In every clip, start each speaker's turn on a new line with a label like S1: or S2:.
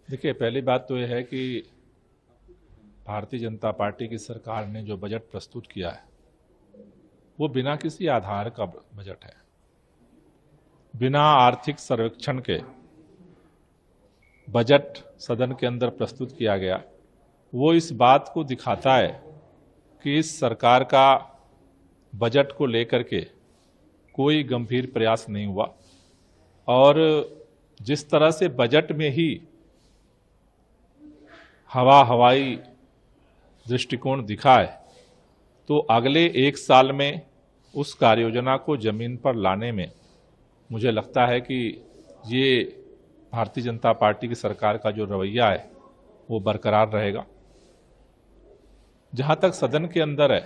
S1: देखिए, पहली बात तो यह है कि भारतीय जनता पार्टी की सरकार ने जो बजट प्रस्तुत किया है वो बिना किसी आधार का बजट है। बिना आर्थिक सर्वेक्षण के बजट सदन के अंदर प्रस्तुत किया गया। वो इस बात को दिखाता है कि इस सरकार का बजट को लेकर के कोई गंभीर प्रयास नहीं हुआ और जिस तरह से बजट में ही हवाई दृष्टिकोण दिखा है, तो अगले एक साल में उस कार्य योजना को जमीन पर लाने में मुझे लगता है कि ये भारतीय जनता पार्टी की सरकार का जो रवैया है वो बरकरार रहेगा। जहां तक सदन के अंदर है,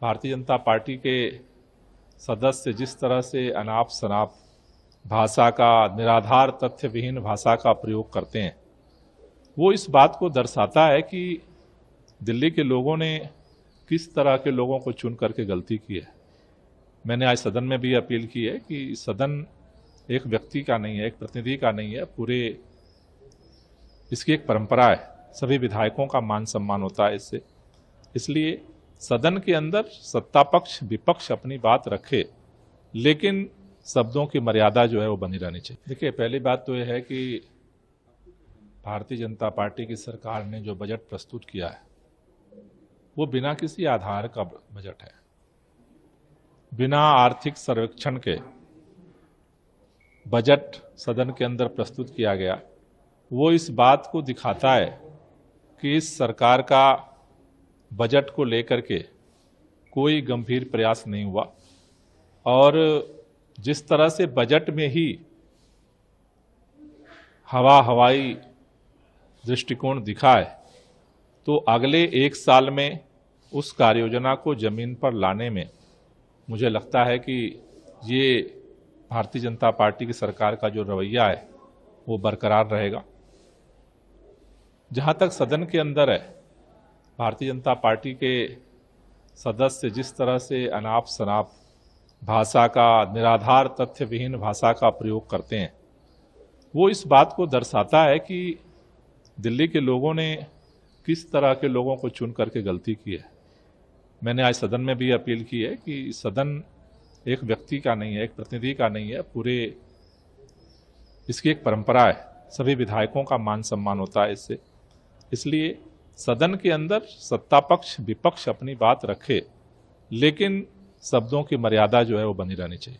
S1: भारतीय जनता पार्टी के सदस्य जिस तरह से अनाप शनाप भाषा का, निराधार तथ्य विहीन भाषा का प्रयोग करते हैं, वो इस बात को दर्शाता है कि दिल्ली के लोगों ने किस तरह के लोगों को चुन करके गलती की है। मैंने आज सदन में भी अपील की है कि सदन एक व्यक्ति का नहीं है, एक प्रतिनिधि का नहीं है, पूरे इसकी एक परंपरा है। सभी विधायकों का मान सम्मान होता है इससे। इसलिए सदन के अंदर सत्ता पक्ष विपक्ष अपनी बात रखे, लेकिन शब्दों की मर्यादा जो है वो बनी रहनी चाहिए। देखिए, पहली बात तो यह है कि भारतीय जनता पार्टी की सरकार ने जो बजट प्रस्तुत किया है वो बिना किसी आधार का बजट है। बिना आर्थिक सर्वेक्षण के बजट सदन के अंदर प्रस्तुत किया गया। वो इस बात को दिखाता है कि इस सरकार का बजट को लेकर के कोई गंभीर प्रयास नहीं हुआ और जिस तरह से बजट में ही हवाई दृष्टिकोण दिखा है, तो अगले एक साल में उस कार्य योजना को जमीन पर लाने में मुझे लगता है कि ये भारतीय जनता पार्टी की सरकार का जो रवैया है वो बरकरार रहेगा। जहां तक सदन के अंदर है, भारतीय जनता पार्टी के सदस्य जिस तरह से अनाप शनाप भाषा का, निराधार तथ्य विहीन भाषा का प्रयोग करते हैं, वो इस बात को दर्शाता है कि दिल्ली के लोगों ने किस तरह के लोगों को चुन करके गलती की है। मैंने आज सदन में भी अपील की है कि सदन एक व्यक्ति का नहीं है, एक प्रतिनिधि का नहीं है, पूरे इसकी एक परंपरा है। सभी विधायकों का मान सम्मान होता है इससे। इसलिए सदन के अंदर सत्ता पक्ष विपक्ष अपनी बात रखे, लेकिन शब्दों की मर्यादा जो है वो बनी रहनी चाहिए।